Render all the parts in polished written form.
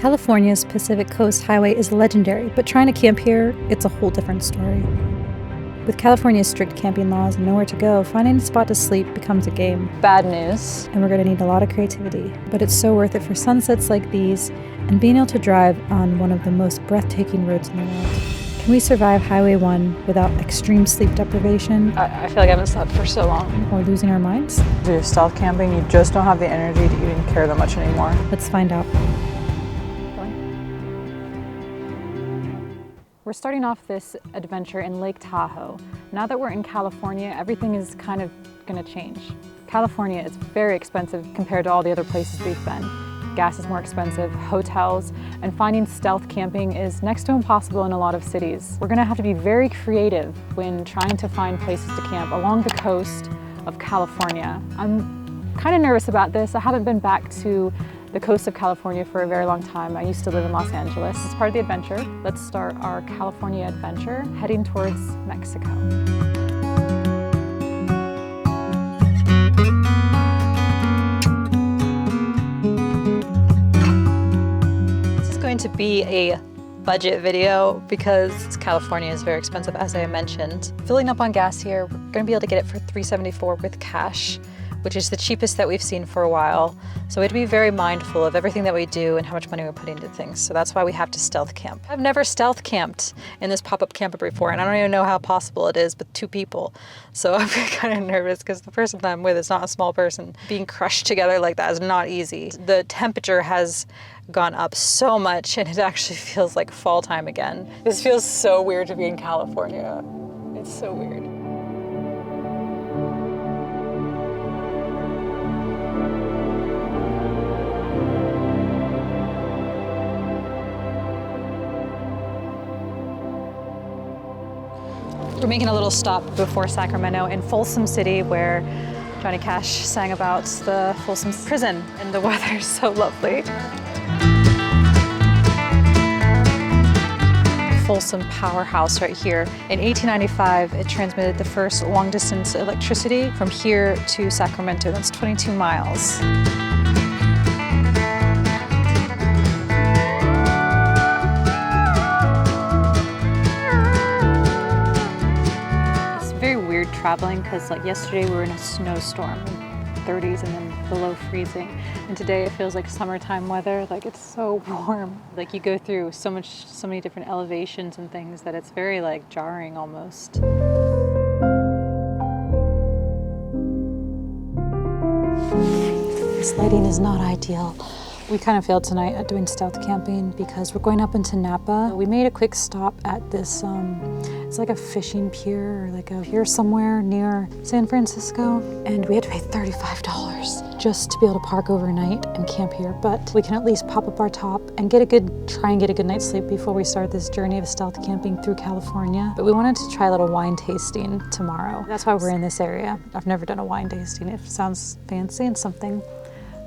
California's Pacific Coast Highway is legendary, but trying to camp here, it's a whole different story. With California's strict camping laws and nowhere to go, finding a spot to sleep becomes a game. Bad news. And we're going to need a lot of creativity. But it's so worth it for sunsets like these and being able to drive on one of the most breathtaking roads in the world. Can we survive Highway 1 without extreme sleep deprivation? I feel like I haven't slept for so long. Or losing our minds? If you're stealth camping, you just don't have the energy to even care that much anymore. Let's find out. We're starting off this adventure in Lake Tahoe. Now that we're in California, everything is kind of gonna change. California is very expensive compared to all the other places we've been. Gas is more expensive, hotels, and finding stealth camping is next to impossible in a lot of cities. We're gonna have to be very creative when trying to find places to camp along the coast of California. I'm kind of nervous about this. I haven't been back to the coast of California for a very long time. I used to live in Los Angeles. It's part of the adventure. Let's start our California adventure, heading towards Mexico. This is going to be a budget video because California is very expensive, as I mentioned. Filling up on gas here, we're gonna be able to get it for $3.74 with cash, which is the cheapest that we've seen for a while. So we have to be very mindful of everything that we do and how much money we put into things. So that's why we have to stealth camp. I've never stealth camped in this pop-up camper before, and I don't even know how possible it is with 2 people. So I'm kind of nervous because the person that I'm with is not a small person. Being crushed together like that is not easy. The temperature has gone up so much and it actually feels like fall time again. This feels so weird to be in California. It's so weird. We're making a little stop before Sacramento in Folsom City, where Johnny Cash sang about the Folsom prison, and the weather's so lovely. Folsom powerhouse right here. In 1895, it transmitted the first long-distance electricity from here to Sacramento. That's 22 miles. Traveling because like yesterday we were in a snowstorm in 30s and then below freezing, and today it feels like summertime weather. Like it's so warm. Like you go through so many different elevations and things that it's very like jarring almost. This lighting is not ideal. We kind of failed tonight at doing stealth camping because we're going up into Napa. We made a quick stop at this, it's like a fishing pier or like a pier somewhere near San Francisco. And we had to pay $35 just to be able to park overnight and camp here. But we can at least pop up our top and try and get a good night's sleep before we start this journey of stealth camping through California. But we wanted to try a little wine tasting tomorrow. That's why we're in this area. I've never done a wine tasting. It sounds fancy and something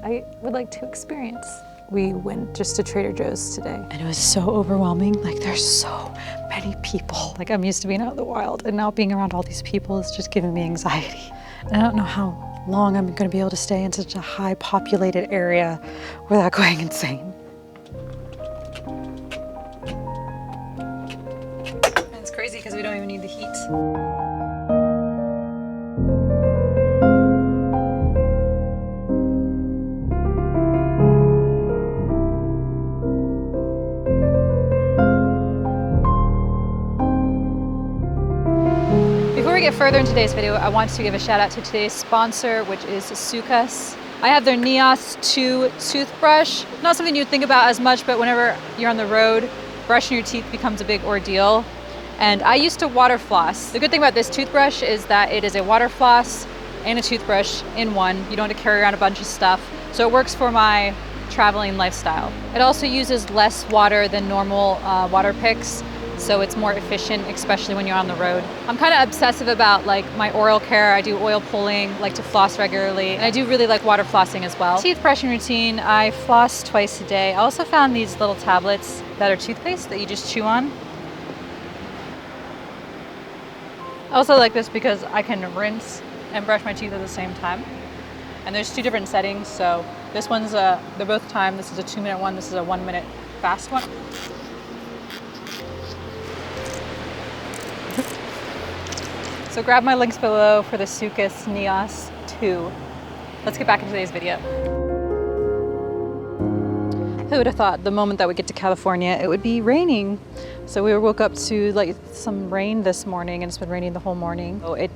I would like to experience. We went just to Trader Joe's today, and it was so overwhelming. Like there's so many people. Like I'm used to being out in the wild, and now being around all these people is just giving me anxiety. And I don't know how long I'm gonna be able to stay in such a high populated area without going insane. And it's crazy because we don't even need the heat. Before we get further in today's video, I want to give a shout out to today's sponsor, which is Soocas. I have their Nios 2 toothbrush. Not something you'd think about as much, but whenever you're on the road, brushing your teeth becomes a big ordeal. And I used to water floss. The good thing about this toothbrush is that it is a water floss and a toothbrush in one. You don't have to carry around a bunch of stuff. So it works for my traveling lifestyle. It also uses less water than normal water picks, so it's more efficient, especially when you're on the road. I'm kind of obsessive about like my oral care. I do oil pulling, like to floss regularly, and I do really like water flossing as well. Teeth brushing routine, I floss twice a day. I also found these little tablets that are toothpaste that you just chew on. I also like this because I can rinse and brush my teeth at the same time. And there's 2 different settings, so This one's they're both timed. This is a 2-minute one. This is a 1-minute fast one. So grab my links below for the Soocas Nias 2. Let's get back into today's video. Who would have thought the moment that we get to California, it would be raining. So we woke up to like some rain this morning, and it's been raining the whole morning. So it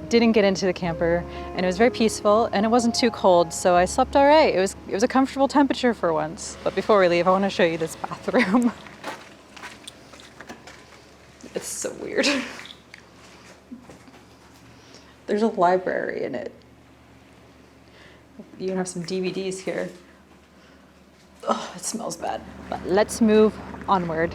didn't get into the camper, and it was very peaceful, and it wasn't too cold, so I slept all right. It was a comfortable temperature for once. But before we leave, I want to show you this bathroom. It's so weird. There's a library in it. You even have some DVDs here. Oh, it smells bad. But let's move onward.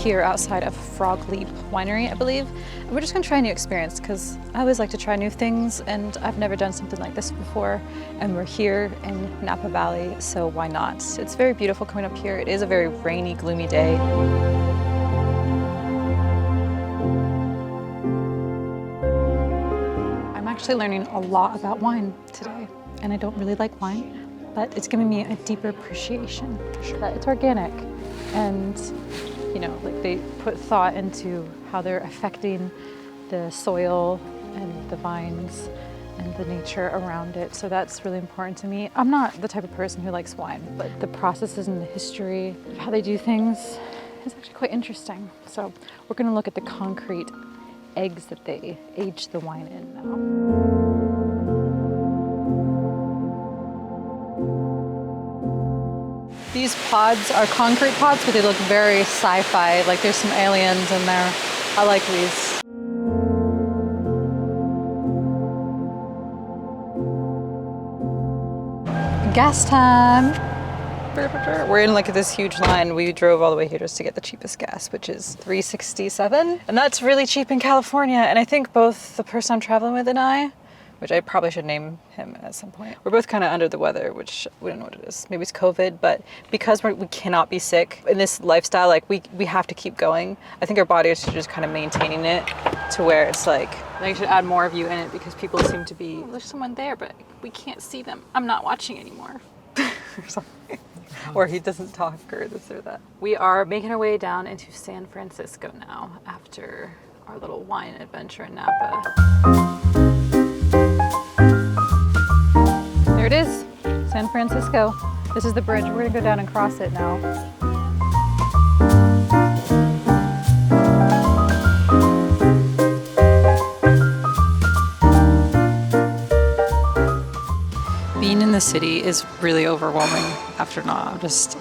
Here outside of Frog Leap Winery, I believe. And we're just gonna try a new experience because I always like to try new things, and I've never done something like this before. And we're here in Napa Valley, so why not? It's very beautiful coming up here. It is a very rainy, gloomy day. I'm actually learning a lot about wine today, and I don't really like wine, but it's giving me a deeper appreciation. That it's organic, and you know, like they put thought into how they're affecting the soil and the vines and the nature around it. So that's really important to me. I'm not the type of person who likes wine, but the processes and the history of how they do things is actually quite interesting. So we're gonna look at the concrete eggs that they age the wine in now. These pods are concrete pods, but they look very sci-fi, like there's some aliens in there. I like these. Gas time. We're in like this huge line. We drove all the way here just to get the cheapest gas, which is $3.67. And that's really cheap in California. And I think both the person I'm traveling with and I, which I probably should name him at some point. We're both kind of under the weather, which we don't know what it is. Maybe it's COVID, but because we cannot be sick in this lifestyle, like we have to keep going. I think our bodies are just kind of maintaining it to where it's like, I should add more of you in it because people seem to be, oh, there's someone there, but we can't see them. I'm not watching anymore. Or something. Or he doesn't talk or this or that. We are making our way down into San Francisco now after our little wine adventure in Napa. There it is, San Francisco. This is the bridge. We're gonna go down and cross it now. Being in the city is really overwhelming after not just,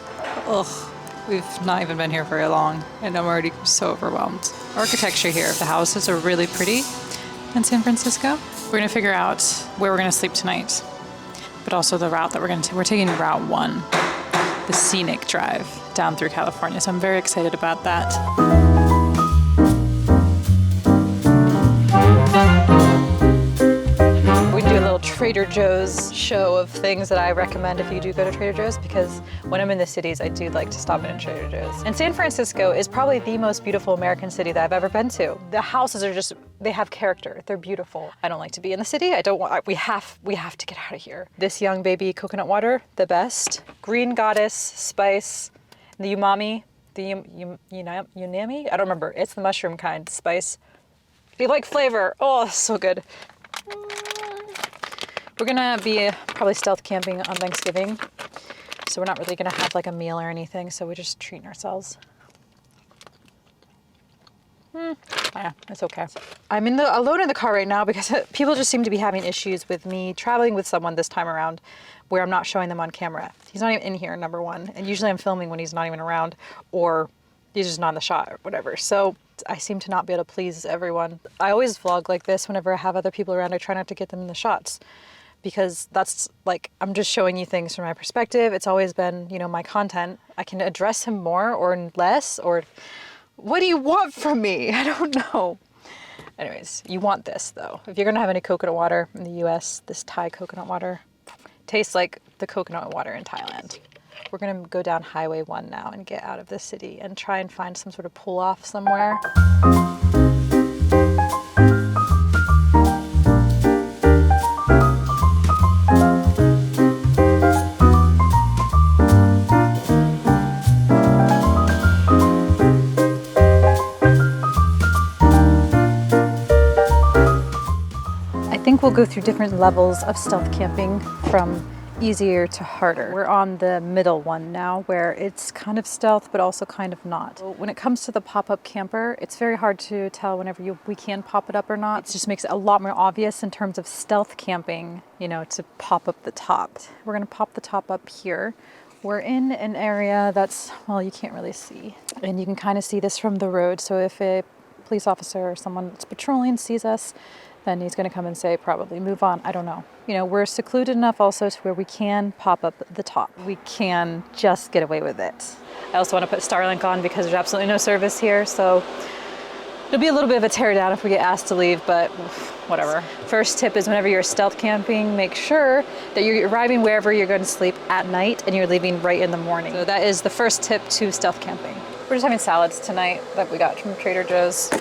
we've not even been here very long and I'm already so overwhelmed. Architecture here, the houses are really pretty in San Francisco. We're gonna figure out where we're gonna sleep tonight, but also the route that we're gonna take. We're taking Route 1, the scenic drive down through California. So I'm very excited about that. We do a little Trader Joe's show of things that I recommend if you do go to Trader Joe's, because when I'm in the cities, I do like to stop in Trader Joe's. And San Francisco is probably the most beautiful American city that I've ever been to. The houses are just, they have character. They're beautiful. I don't like to be in the city. I don't want, we have to get out of here. This young baby coconut water, the best. Green Goddess, spice, the umami, the unami? I don't remember. It's the mushroom kind, spice. If you like flavor, oh, so good. We're gonna be probably stealth camping on Thanksgiving. So we're not really gonna have like a meal or anything. So we're just treating ourselves. Yeah, it's okay. I'm alone in the car right now because people just seem to be having issues with me traveling with someone this time around where I'm not showing them on camera. He's not even in here, number one. And usually I'm filming when he's not even around or he's just not in the shot or whatever. So I seem to not be able to please everyone. I always vlog like this whenever I have other people around. I try not to get them in the shots because that's like, I'm just showing you things from my perspective. It's always been, you know, my content. I can address him more or less or What do you want from me? I don't know. Anyways, you want this though. If you're gonna have any coconut water in the US, this Thai coconut water tastes like the coconut water in Thailand. We're gonna go down Highway 1 now and get out of the city and try and find some sort of pull off somewhere. I think we'll go through different levels of stealth camping from easier to harder. We're on the middle one now where it's kind of stealth but also kind of not. When it comes to the pop-up camper, it's very hard to tell whenever we can pop it up or not. It just makes it a lot more obvious in terms of stealth camping, you know, to pop up the top. We're gonna pop the top up here. We're in an area that's, well, you can't really see. And you can kind of see this from the road. So if a police officer or someone that's patrolling sees us, then he's gonna come and say, probably move on, I don't know. You know, we're secluded enough also to where we can pop up the top. We can just get away with it. I also wanna put Starlink on because there's absolutely no service here, so it'll be a little bit of a teardown if we get asked to leave, but whatever. First tip is whenever you're stealth camping, make sure that you're arriving wherever you're going to sleep at night and you're leaving right in the morning. So that is the first tip to stealth camping. We're just having salads tonight that we got from Trader Joe's.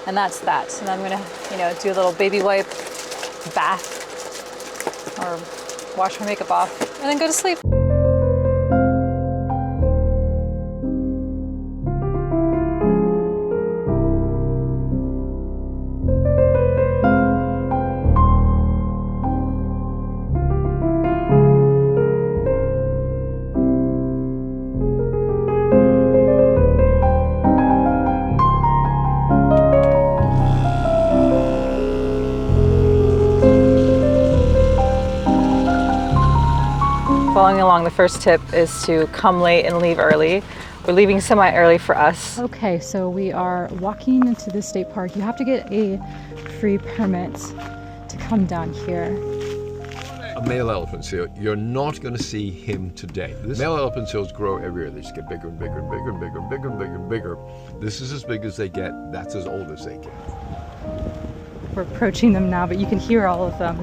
And that's that. And I'm gonna, you know, do a little baby wipe bath or wash my makeup off and then go to sleep. Following along, the first tip is to come late and leave early. We're leaving semi-early for us. Okay, so we are walking into the state park. You have to get a free permit to come down here. A male elephant seal, you're not going to see him today. Male elephant seals grow every year. They just get bigger and bigger and bigger and bigger and bigger and bigger and bigger. This is as big as they get. That's as old as they get. We're approaching them now, but you can hear all of them.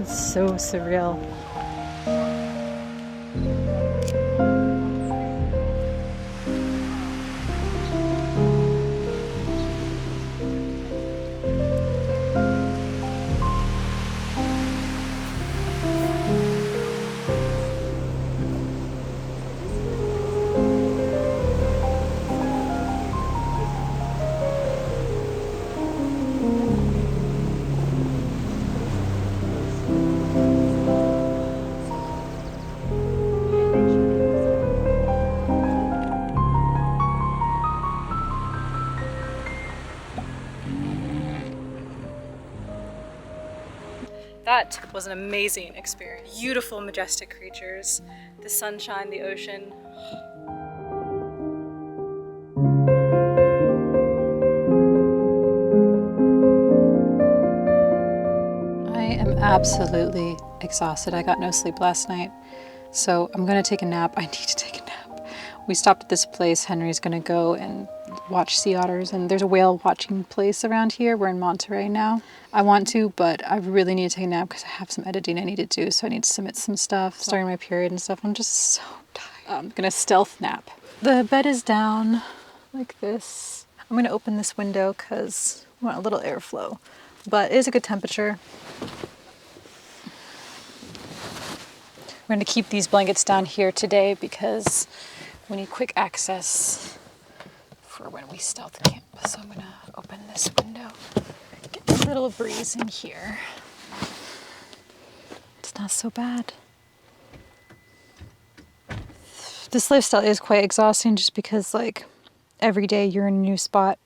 It's so surreal. That was an amazing experience. Beautiful, majestic creatures, the sunshine, the ocean. I am absolutely exhausted. I got no sleep last night, so I'm gonna take a nap. I need to take a nap. We stopped at this place. Henry's gonna go and watch sea otters, and there's a whale watching place around here. We're in Monterey now. I want to, but I really need to take a nap because I have some editing I need to do, so I need to submit some stuff, starting my period and stuff. I'm just so tired. I'm gonna stealth nap. The bed is down like this. I'm gonna open this window because I want a little airflow, but it is a good temperature. We're gonna keep these blankets down here today because we need quick access for when we stealth camp. So I'm gonna open this window, get a little breeze in here. It's not so bad. This lifestyle is quite exhausting just because like every day you're in a new spot.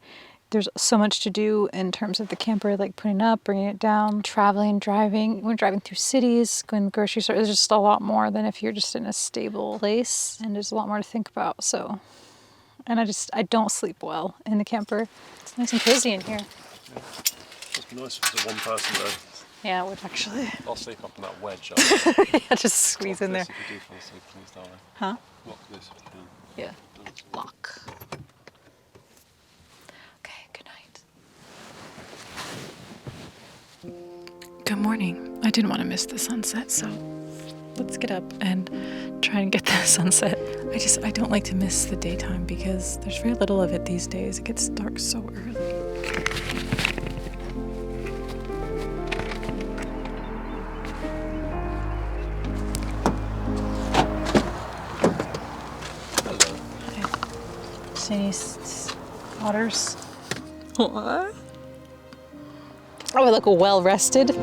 There's so much to do in terms of the camper, like putting up, bringing it down, traveling, driving. We're driving through cities, going to the grocery store. There's just a lot more than if you're just in a stable place, and there's a lot more to think about. So, and I don't sleep well in the camper. It's nice and cozy in here. Yeah. Must be nice for one person though. Yeah, it would actually. I'll sleep up in that wedge. Yeah, just squeeze in there. If you do fall asleep, please, darling. Huh? Lock this if you can. Yeah. Lock. Okay, good night. Good morning. I didn't want to miss the sunset, so let's get up and try and get the sunset. I don't like to miss the daytime because there's very little of it these days. It gets dark so early. See any otters? What? Oh, we look well rested.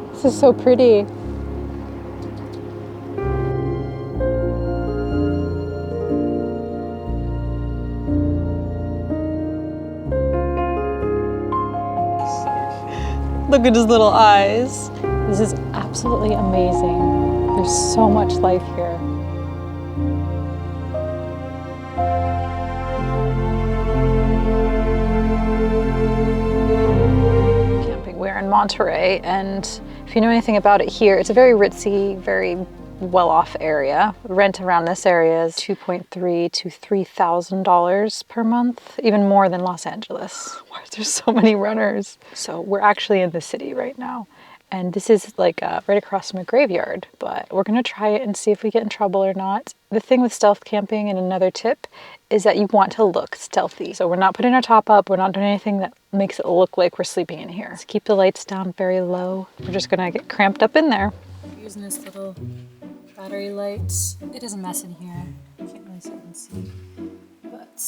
This is so pretty. Look at his little eyes. This is absolutely amazing. There's so much life here. We're in Monterey, and if you know anything about it here, it's a very ritzy, very well-off area. Rent around this area is $2,300 to $3,000 per month, even more than Los Angeles, where there's so many runners. So we're actually in the city right now, and this is like right across from a graveyard, but we're gonna try it and see if we get in trouble or not. The thing with stealth camping, and another tip, is that you want to look stealthy. So we're not putting our top up, we're not doing anything that makes it look like we're sleeping in here. Let's keep the lights down very low. We're just gonna get cramped up in there. Using this little battery lights. It is a mess in here. I can't really sit and see. But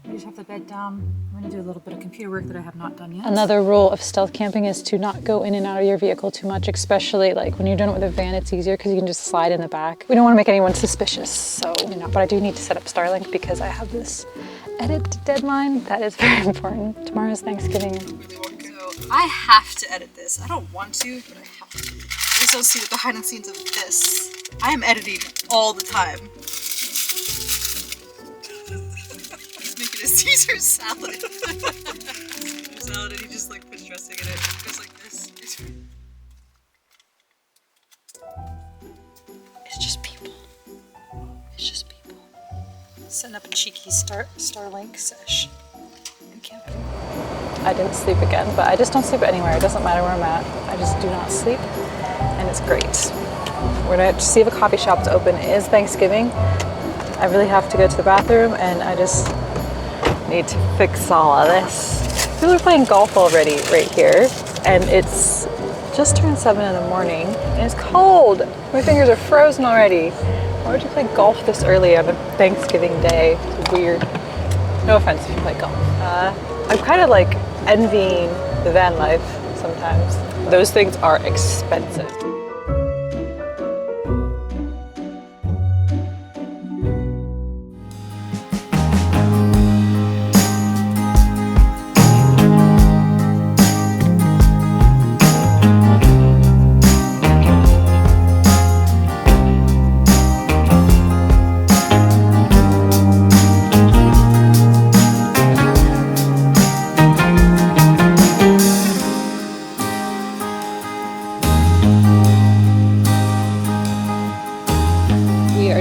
we just have the bed down. We're gonna do a little bit of computer work that I have not done yet. Another rule of stealth camping is to not go in and out of your vehicle too much, especially like when you're doing it with a van, it's easier because you can just slide in the back. We don't want to make anyone suspicious, so but I do need to set up Starlink because I have this edit deadline that is very important. Tomorrow is Thanksgiving. So I have to edit this. I don't want to, but I have to. You just don't see the behind the scenes of this. I am editing all the time. He's making a Caesar salad. Caesar salad, and he just like puts dressing in it. It goes like this. It's just people. It's just people. Setting up a cheeky Starlink sesh in camping. I didn't sleep again, but I just don't sleep anywhere. It doesn't matter where I'm at. I just do not sleep, and it's great. We're gonna see if a coffee shop's open. It is Thanksgiving. I really have to go to the bathroom, and I just need to fix all of this. People are playing golf already right here, and it's just turned 7 in the morning, and it's cold. My fingers are frozen already. Why would you play golf this early on a Thanksgiving day? It's weird. No offense if you play golf. I'm kind of like envying the van life sometimes. Those things are expensive.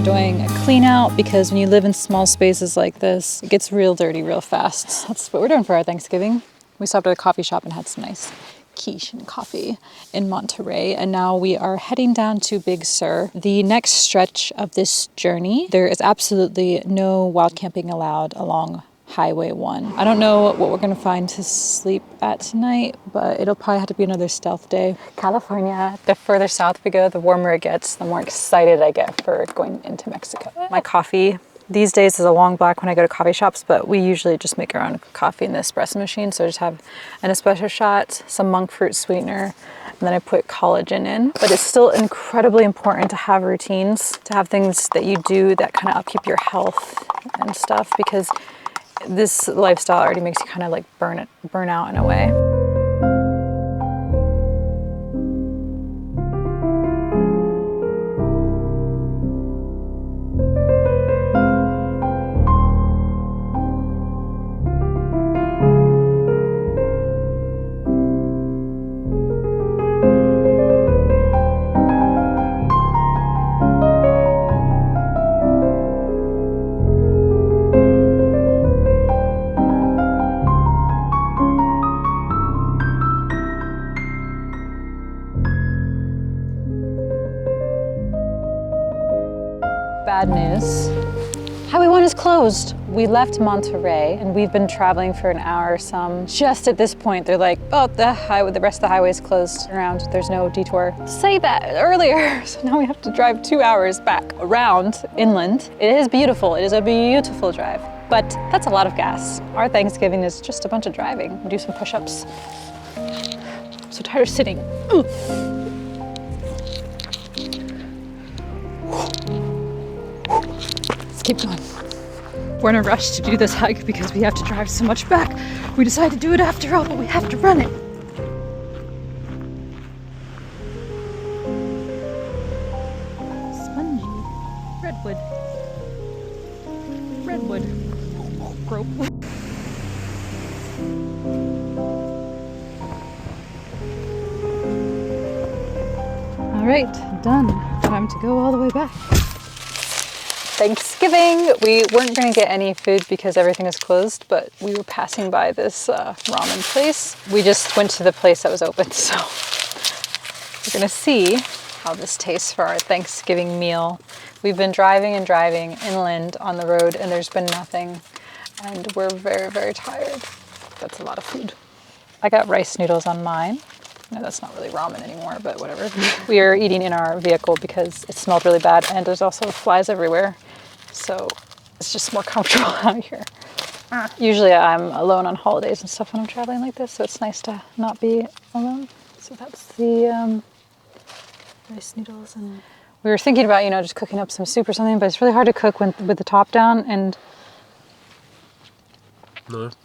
Doing a clean out because when you live in small spaces like this, it gets real dirty real fast. That's what we're doing for our Thanksgiving. We stopped at a coffee shop and had some nice quiche and coffee in Monterey, and now we are heading down to Big Sur. The next stretch of this journey, there is absolutely no wild camping allowed along Highway 1. I don't know what we're gonna find to sleep at tonight, but it'll probably have to be another stealth day. California, the further south we go, the warmer it gets, the more excited I get for going into Mexico. My coffee These days is a long black when I go to coffee shops, but we usually just make our own coffee in the espresso machine. So I just have an espresso shot, some monk fruit sweetener, and then I put collagen in. But it's still incredibly important to have routines, to have things that you do that kind of upkeep your health and stuff, because this lifestyle already makes you kind of like burn out in a way. Bad news. Highway 1 is closed. We left Monterey and we've been traveling for an hour or some. Just at this point, they're like, oh, the rest of the highway is closed around. There's no detour. Say that earlier. So now we have to drive 2 hours back around inland. It is beautiful. It is a beautiful drive, but that's a lot of gas. Our Thanksgiving is just a bunch of driving. We do some push-ups. I'm so tired of sitting. Ooh. Keep going. We're in a rush to do this hike because we have to drive so much back. We decided to do it after all, but we have to run it. Spongy. Redwood. Redwood. Rope. All right, done. Time to go all the way back. Thanksgiving. We weren't going to get any food because everything is closed, but we were passing by this ramen place. We just went to the place that was open, so we're going to see how this tastes for our Thanksgiving meal. We've been driving and driving inland on the road, and there's been nothing, and we're very, very tired. That's a lot of food. I got rice noodles on mine. No, that's not really ramen anymore, but whatever. We are eating in our vehicle because it smelled really bad, and there's also flies everywhere. So it's just more comfortable out here. Usually I'm alone on holidays and stuff when I'm traveling like this, so it's nice to not be alone. So that's the rice noodles. And we were thinking about, just cooking up some soup or something, but it's really hard to cook with the top down, and No. it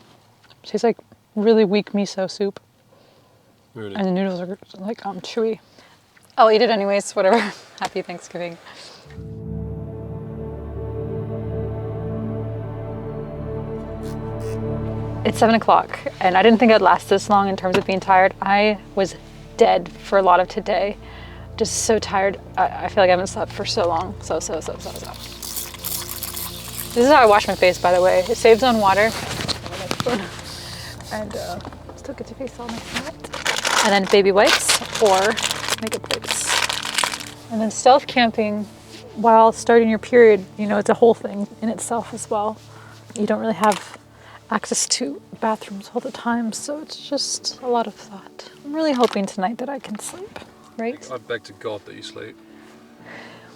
tastes like really weak miso soup. Really? And the noodles are like chewy. I'll eat it anyways, whatever. Happy Thanksgiving. It's 7 o'clock, and I didn't think I'd last this long in terms of being tired. I was dead for a lot of today. Just so tired. I feel like I haven't slept for so long. So. This is how I wash my face, by the way. It saves on water. And still get your face all nice and wet. And then baby wipes or makeup wipes. And then stealth camping while starting your period, it's a whole thing in itself as well. You don't really have access to bathrooms all the time, so it's just a lot of thought. I'm really hoping tonight that I can sleep, right? I beg to God that you sleep.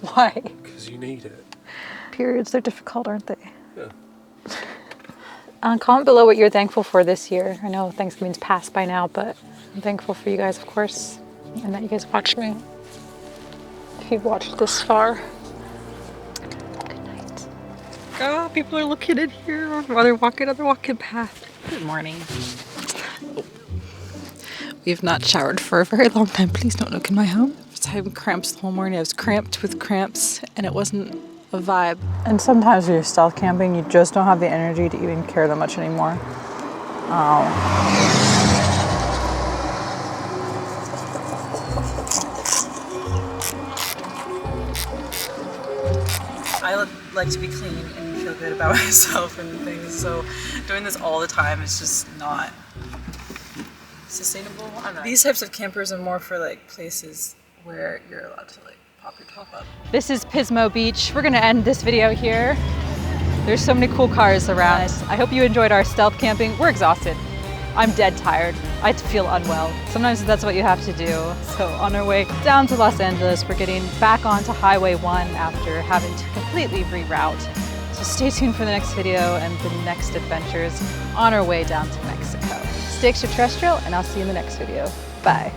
Why? Because you need it. Periods, they're difficult, aren't they? Yeah. Comment below what you're thankful for this year. I know Thanksgiving's passed by now, but I'm thankful for you guys, of course, and that you guys watched me. If you've watched this far. Good night. Oh, people are looking in here while they're walking on the walking path. Good morning. We have not showered for a very long time. Please don't look in my home. I was having cramps the whole morning. I was cramped with cramps, and it wasn't a vibe. And sometimes when you're stealth camping, you just don't have the energy to even care that much anymore. I like to be clean and feel good about myself and things, so doing this all the time is just not sustainable. I don't know. These types of campers are more for like places where you're allowed to like pop your top up. This is Pismo Beach. We're gonna end this video here. There's so many cool cars around. I hope you enjoyed our stealth camping. We're exhausted. I'm dead tired. I feel unwell. Sometimes that's what you have to do. So on our way down to Los Angeles, we're getting back onto Highway 1 after having to completely reroute to So stay tuned for the next video and the next adventures on our way down to Mexico. Stay extraterrestrial, and I'll see you in the next video. Bye.